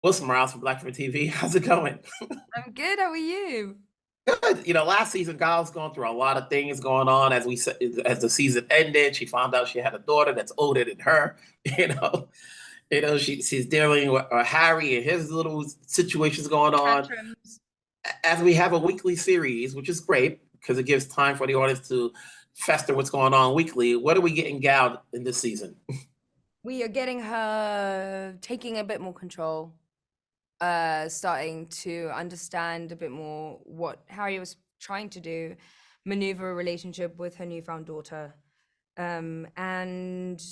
Wilson Morales from Black from TV. How's it going? I'm good. How are you? Good. Last season, Gaal's going through a lot of things going on. As we said, as the season ended, she found out she had a daughter that's older than her. You know, she's dealing with Harry and his little situations going on. Tantrums. As we have a weekly series, which is great because it gives time for the audience to fester what's going on weekly. What are we getting Gaal in this season? We are getting her taking a bit more control, starting to understand a bit more what Harry was trying to do, maneuver a relationship with her newfound daughter. And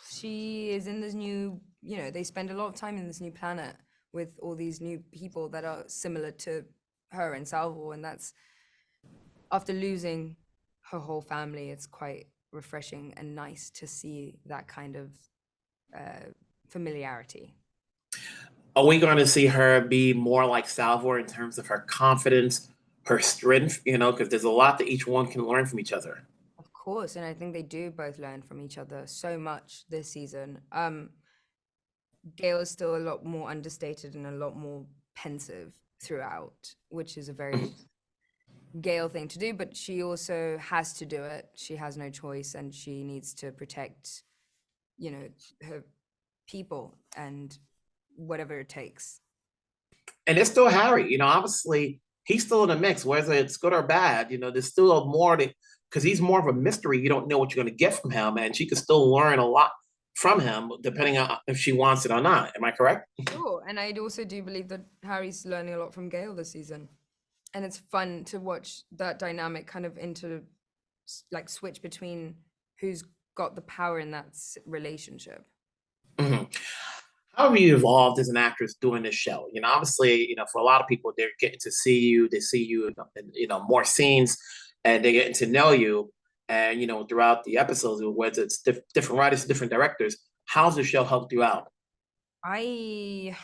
she is in this new, they spend a lot of time in this new planet with all these new people that are similar to her and Salvor, and that's after losing her whole family, it's quite refreshing and nice to see that kind of familiarity. Are we going to see her be more like Salvor in terms of her confidence, her strength? Because there's a lot that each one can learn from each other. Of course, and I think they do both learn from each other so much this season. Gaal is still a lot more understated and a lot more pensive throughout, which is a very Gaal thing to do, but she also has to do it. She has no choice, and she needs to protect, her people and whatever it takes. And it's still Harry. Obviously he's still in the mix, whether it's good or bad. There's still more to, because he's more of a mystery. You don't know what you're going to get from him, and she can still learn a lot from him, depending on if she wants it or not. Am I correct? Sure, and I also do believe that Harry's learning a lot from Gaal this season, and it's fun to watch that dynamic kind of switch between who's got the power in that relationship. Mm-hmm. How have you evolved as an actress doing this show? Obviously, for a lot of people, they're getting to see you. They see you in more scenes, and they're getting to know you. And throughout the episodes, whether it's different writers, different directors, how's the show helped you out? I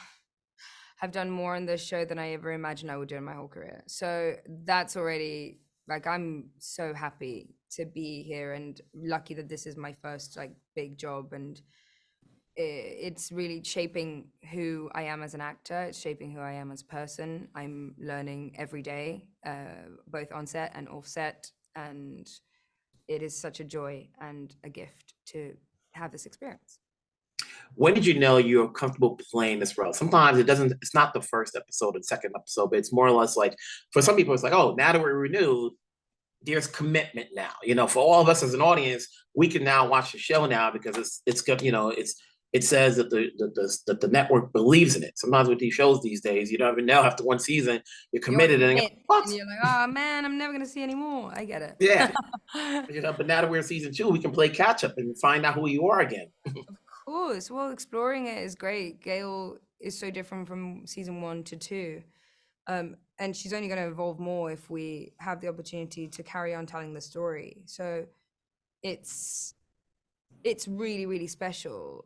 have done more on this show than I ever imagined I would do in my whole career. So that's already like, I'm so happy to be here and lucky that this is my first big job, and it's really shaping who I am as an actor. It's shaping who I am as a person. I'm learning every day, both on set and off set, and it is such a joy and a gift to have this experience. When did you know you were comfortable playing this role? Sometimes it's not the first episode or second episode, but it's more or less like, for some people, it's like, oh, now that we're renewed, there's commitment now. For all of us as an audience, we can now watch the show now because it's good. It says that the network believes in it. Sometimes with these shows these days, you don't even know after one season you're committed, and you're like, oh man, I'm never gonna see anymore. I get it. Yeah. But now that we're in season 2, we can play catch up and find out who you are again. Of course. Well, exploring it is great. Gaal is so different from season 1 to 2. And she's only going to evolve more if we have the opportunity to carry on telling the story. So it's really, really special.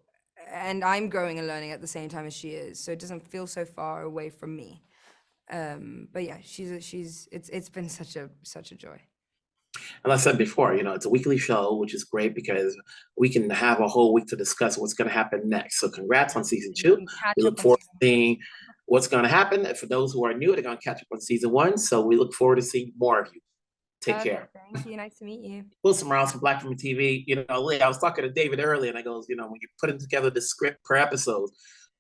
And I'm growing and learning at the same time as she is. So it doesn't feel so far away from me. But yeah, it's been such a joy. And like I said before, it's a weekly show, which is great because we can have a whole week to discuss what's going to happen next. So congrats on season 2. We look forward to seeing what's going to happen. And for those who are new, they're going to catch up on season 1. So we look forward to seeing more of you. Take care. Thank you. Nice to meet you. Wilson Morales from Black from TV. Lee, I was talking to David earlier, and I goes, when you're putting together the script per episode,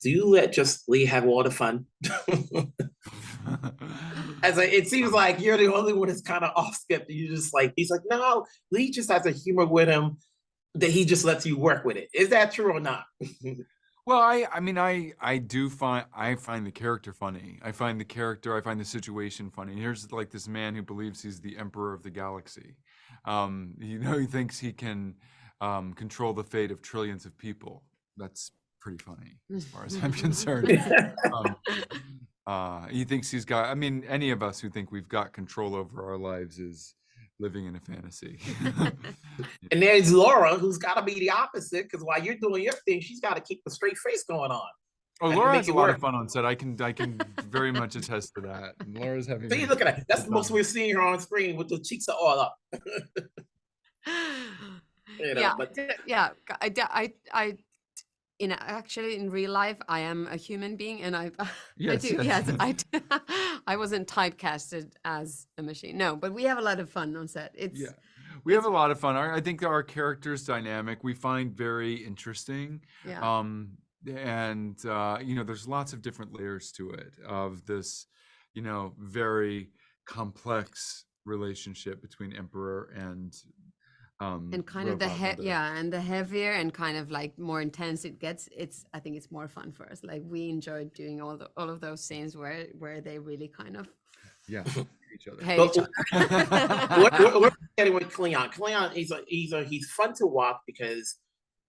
do you let just Lee have all the fun? It seems like you're the only one that's kind of off script. You just he's like, no, Lee just has a humor with him that he just lets you work with it. Is that true or not? Well, I do find the character funny. I find the situation funny. Here's this man who believes he's the emperor of the galaxy. He thinks he can control the fate of trillions of people. That's pretty funny as far as I'm concerned. He thinks he's got, any of us who think we've got control over our lives is living in a fantasy. And there's Laura, who's got to be the opposite, because while you're doing your thing, she's got to keep a straight face going on. Oh, Laura has a lot of fun on set. I can very much attest to that. And Laura's having. So you look at that. That's the most we're seeing her on screen with the cheeks are all up. Yeah. actually in real life, I am a human being, and I Yes, do. yes, Yes, yes. I do. I wasn't typecasted as a machine. No, but we have a lot of fun on set. Yeah, we have a lot of fun. I think our character's dynamic we find very interesting. Yeah. And there's lots of different layers to it of this, very complex relationship between Emperor and And kind of the robot mother. and the heavier and kind of like more intense it gets, I think it's more fun for us. Like we enjoyed doing all of those scenes where they really kind of Yeah, each other. hate But each other. we're getting with Cleon. Cleon, he's fun to watch because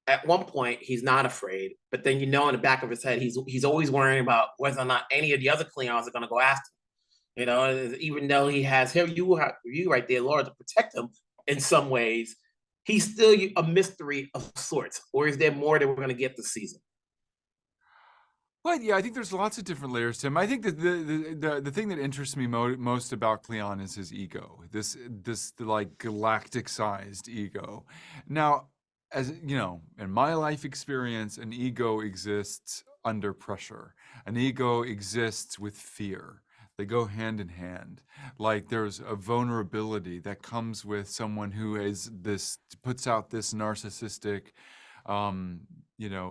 at one point he's not afraid, but then in the back of his head he's always worrying about whether or not any of the other Cleons are going to go after him. Even though he has you right there, Laura, to protect him in some ways, he's still a mystery of sorts. Or is there more that we're going to get this season? Well, yeah, I think there's lots of different layers to him. I think that the thing that interests me most about Cleon is his ego, this like galactic-sized ego. Now, as you know, in my life experience, an ego exists under pressure. An ego exists with fear. They go hand in hand. Like there's a vulnerability that comes with someone who puts out this narcissistic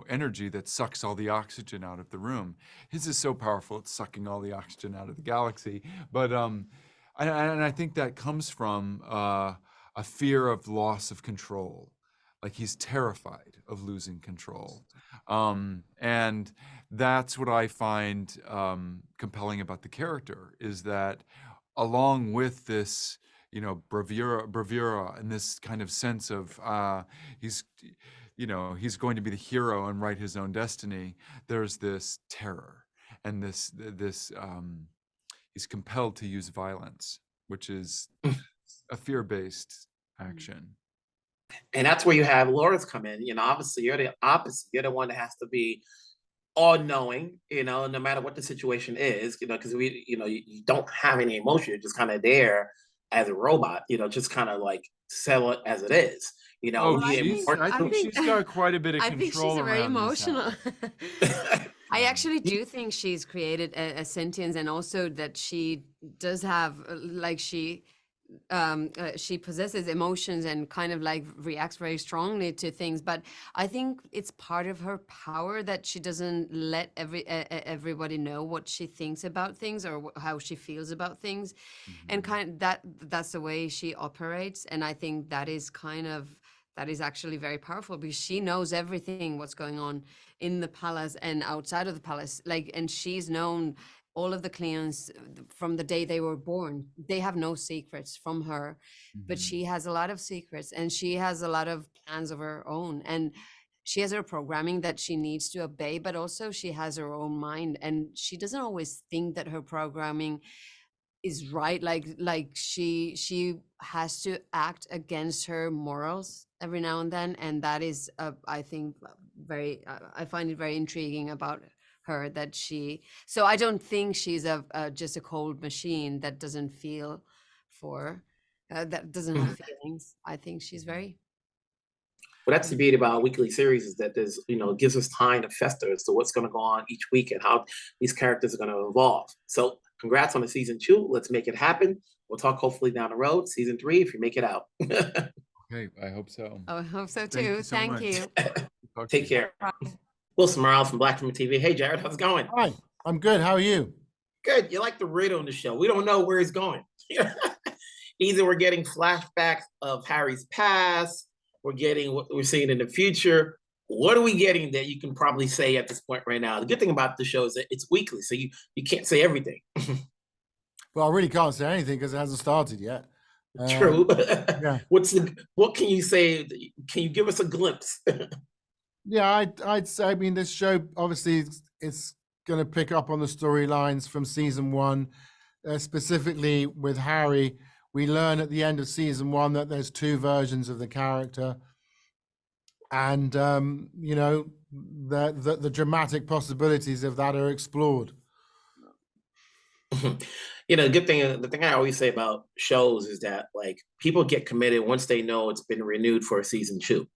energy that sucks all the oxygen out of the room. His is so powerful, it's sucking all the oxygen out of the galaxy. But and I think that comes from a fear of loss of control. Like he's terrified of losing control. And that's what I find compelling about the character, is that along with this, bravura and this kind of sense of he's going to be the hero and write his own destiny, there's this terror and this he's compelled to use violence, which is a fear-based action. And that's where you have Laura's come in. Obviously you're the opposite. You're the one that has to be all-knowing, no matter what the situation is, because you don't have any emotion. You're just kind of there as a robot, just kind of like sell it as it is. I think she's got quite a bit of I control. think she's very around this emotional. house. I actually do think she's created a sentience, and also that she does have she possesses emotions and kind of like reacts very strongly to things. But I think it's part of her power that she doesn't let everybody know what she thinks about things or how she feels about things. And kind of that's the way she operates. And I think that is actually very powerful, because she knows everything what's going on in the palace and outside of the palace. And she's known all of the Cleons from the day they were born. They have no secrets from her, but she has a lot of secrets, and she has a lot of plans of her own, and she has her programming that she needs to obey, but also she has her own mind, and she doesn't always think that her programming is right. Like she has to act against her morals every now and then, and that is I think I find it very intriguing about her, that so I don't think she's just a cold machine that doesn't feel that doesn't have feelings. I think she's very. Well, that's the beauty about a weekly series, is that there's, gives us time to fester as to what's going to go on each week and how these characters are going to evolve. So congrats on the season 2. Let's make it happen. We'll talk hopefully down the road, season 3, if you make it out. Okay, I hope so. Oh, I hope so too. Thank you. Take care. Wilson Morales from Black Film TV. Hey, Jared, how's it going? Hi, I'm good. How are you? Good. You're like the riddle on the show. We don't know where he's going. Either we're getting flashbacks of Harry's past, we're getting what we're seeing in the future. What are we getting that you can probably say at this point right now? The good thing about the show is that it's weekly, so you can't say everything. Well, I really can't say anything because it hasn't started yet. True. Yeah. What can you say? Can you give us a glimpse? Yeah, I'd say, I mean, this show obviously it's going to pick up on the storylines from season 1, specifically with Harry. We learn at the end of season 1 that there's 2 versions of the character, and the dramatic possibilities of that are explored. The thing I always say about shows is that, like, people get committed once they know it's been renewed for a season 2.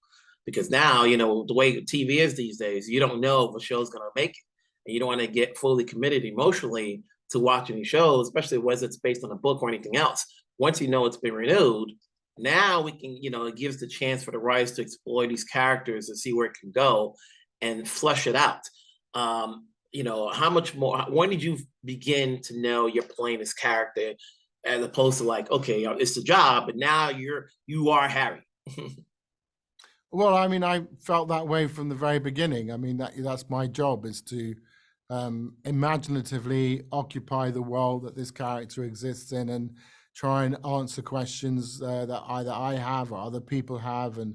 because now, you know, the way TV is these days, you don't know if a show's going to make it, and you don't want to get fully committed emotionally to watching these shows, especially whether it's based on a book or anything else. Once you know it's been renewed, now we can, you know, it gives the chance for the writers to explore these characters and see where it can go and flesh it out. You know, how much more, when did you begin to know you're playing this character as opposed to like, okay, it's the job, but now you are Harry? Well, I mean, I felt that way from the very beginning. I mean, that's my job, is to imaginatively occupy the world that this character exists in and try and answer questions that either I have or other people have, and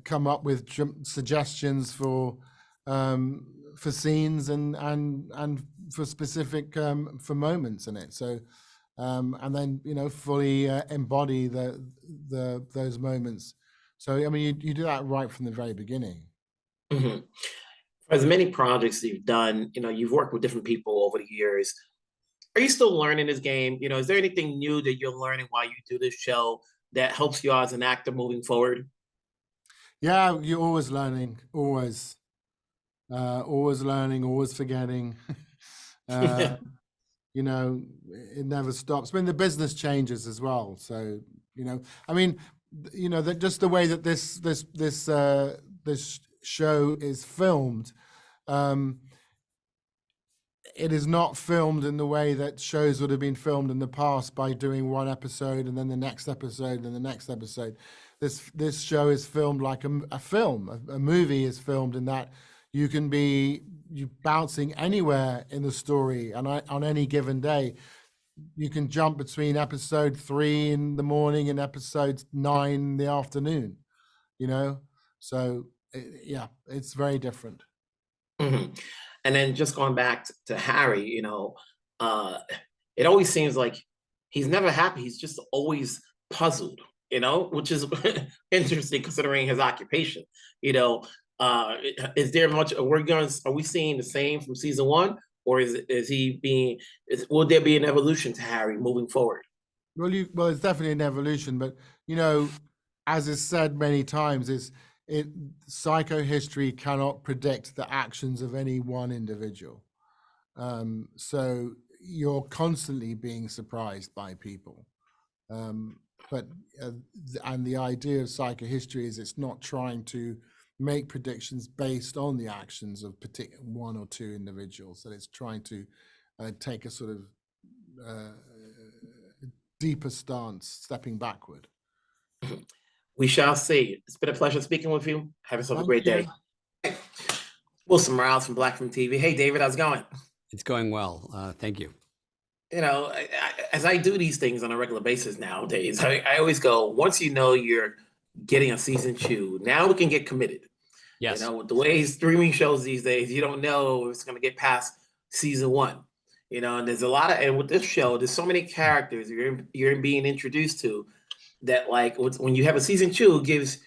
come up with suggestions for scenes and for specific for moments in it. So and then, you know, fully embody those moments. So I mean, you do that right from the very beginning. Mm-hmm. For as many projects that you've done, you know, you've worked with different people over the years. Are you still learning this game? You know, is there anything new that you're learning while you do this show that helps you as an actor moving forward? Yeah, you're always learning, always learning, always forgetting. You know, it never stops. I mean, the business changes as well. So, you know, I mean, you know, that just the way that this show is filmed, it is not filmed in the way that shows would have been filmed in the past, by doing one episode and then the next episode and the next episode. This show is filmed like a film. A movie is filmed in that you can be bouncing anywhere in the story, and on any given day, you can jump between episode 3 in the morning and episode 9 in the afternoon. You know, so yeah, it's very different. Mm-hmm. And then just going back to Harry, you know, it always seems like he's never happy. He's just always puzzled, you know, which is interesting considering his occupation. You know, is there much? Are we seeing the same from season 1, or will there be an evolution to Harry moving forward? Well, it's definitely an evolution, but you know, as is said many times, psychohistory cannot predict the actions of any one individual. So you're constantly being surprised by people. But the idea of psychohistory is it's not trying to make predictions based on the actions of one or two individuals, that it's trying to take a sort of deeper stance, stepping backward. We shall see. It's been a pleasure speaking with you. Have yourself a great day. Wilson Morales from Black Film TV. Hey, David, how's it going? It's going well. Thank you. You know, as I do these things on a regular basis nowadays, I always go, once you know you're getting a season 2, now we can get committed. Yes. You know, with the way streaming shows these days, you don't know if it's going to get past season 1. You know, and there's a lot of, and with this show, there's so many characters you're being introduced to, that like when you have a season 2, it gives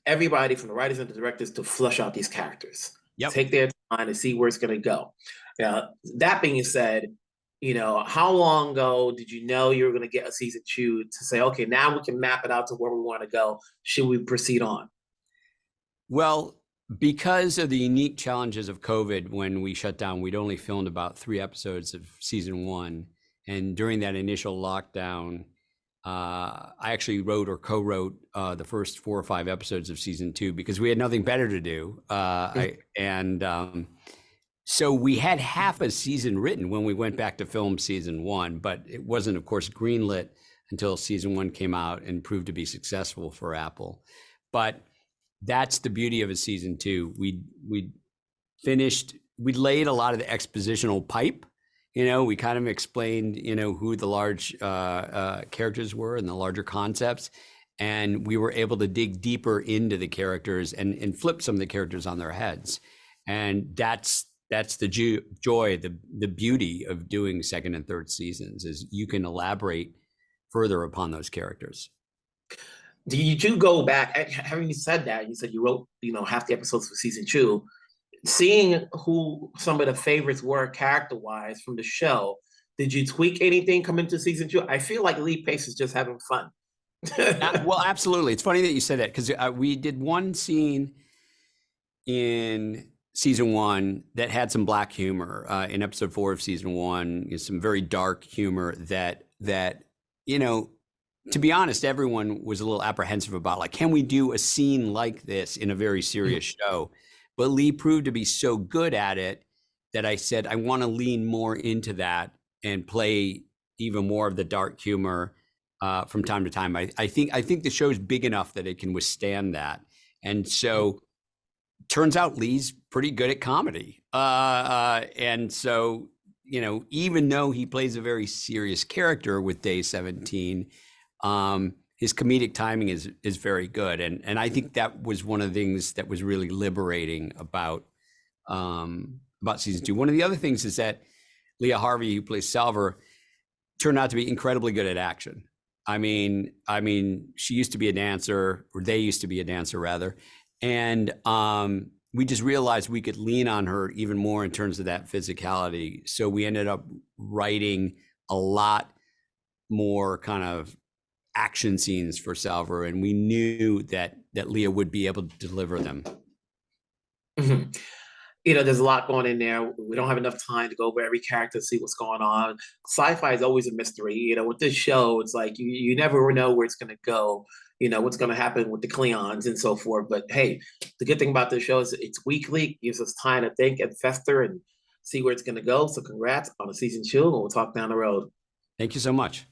everybody from the writers and the directors to flush out these characters. Yep. Take their time to see where it's going to go. That being said, you know, how long ago did you know you were going to get a season 2 to say, okay, now we can map it out to where we want to go? Should we proceed on? Well, because of the unique challenges of COVID, when we shut down, we'd only filmed about 3 episodes of season 1. And during that initial lockdown, I actually wrote or co-wrote the first 4 or 5 episodes of season 2 because we had nothing better to do. So we had half a season written when we went back to film season 1, but it wasn't, of course, greenlit until season 1 came out and proved to be successful for Apple. But that's the beauty of a season 2. We laid a lot of the expositional pipe. You know, we kind of explained, you know, who the large characters were and the larger concepts. And we were able to dig deeper into the characters and flip some of the characters on their heads. And that's the joy, the beauty of doing second and third seasons, is you can elaborate further upon those characters. Do you go back, having said that, you said you wrote, you know, half the episodes for season 2, seeing who some of the favorites were character-wise from the show, did you tweak anything coming to season 2? I feel like Lee Pace is just having fun. Well, absolutely. It's funny that you said that because we did one scene in season 1 that had some black humor in episode 4 of season 1, some very dark humor that to be honest, everyone was a little apprehensive about, like, can we do a scene like this in a very serious show? But Lee proved to be so good at it that I said, I want to lean more into that and play even more of the dark humor from time to time. I think the show's big enough that it can withstand that. And so turns out Lee's pretty good at comedy. And so, even though he plays a very serious character with Day 17, his comedic timing is very good. And I think that was one of the things that was really liberating about season 2. One of the other things is that Leah Harvey, who plays Salvor, turned out to be incredibly good at action. I mean, she used to be a dancer, or they used to be a dancer rather. And we just realized we could lean on her even more in terms of that physicality. So we ended up writing a lot more kind of action scenes for Salvor, and we knew that Leah would be able to deliver them. There's a lot going in there. We don't have enough time to go over every character, see what's going on. Sci-fi is always a mystery. With this show, it's like you never know where it's going to go, what's going to happen with the Cleons and so forth. But hey, the good thing about this show is it's weekly, gives us time to think and fester and see where it's going to go. So congrats on the season 2, and we'll talk down the road. Thank you so much.